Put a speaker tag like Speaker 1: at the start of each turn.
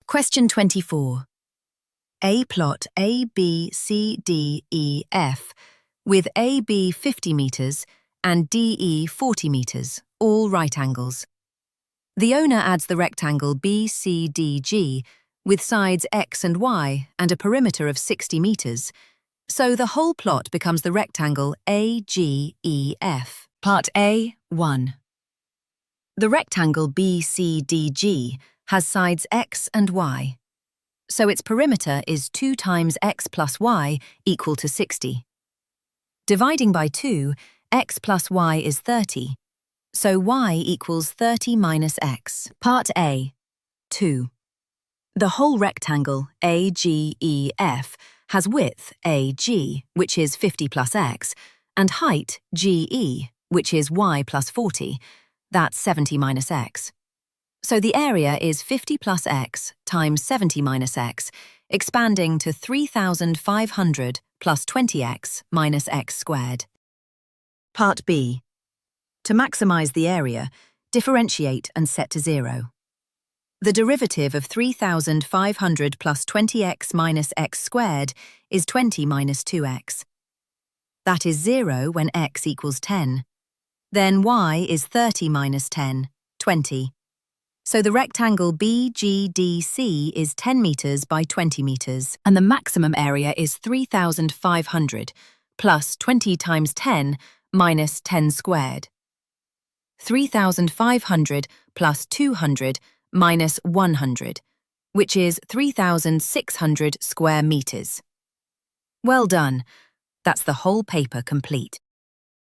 Speaker 1: Question 24. A plot A, B, C, D, E, F with AB 50 metres and DE 40 metres, all right angles. The owner adds the rectangle BCDG with sides X and Y and a perimeter of 60 metres, so the whole plot becomes the rectangle AGEF. Part A, 1. The rectangle BCDG has sides X and Y, so its perimeter is 2 times X plus Y equal to 60. Dividing by 2, X plus Y is 30, so Y equals 30 minus X. Part A, 2. The whole rectangle AGEF has width AG, which is 50 plus X, and height GE, which is Y plus 40, that's 70 minus X. So the area is 50 plus X times 70 minus X, expanding to 3,500 plus 20X minus X squared. Part B. To maximize the area, differentiate and set to 0. The derivative of 3,500 plus 20X minus X squared is 20 minus 2X. That is 0 when X equals 10. Then Y is 30 minus 10, 20. So the rectangle BGDC is 10 metres by 20 metres, and the maximum area is 3,500 plus 20 times 10 minus 10 squared. 3,500 plus 200 minus 100, which is 3,600 square metres. Well done. That's the whole paper complete.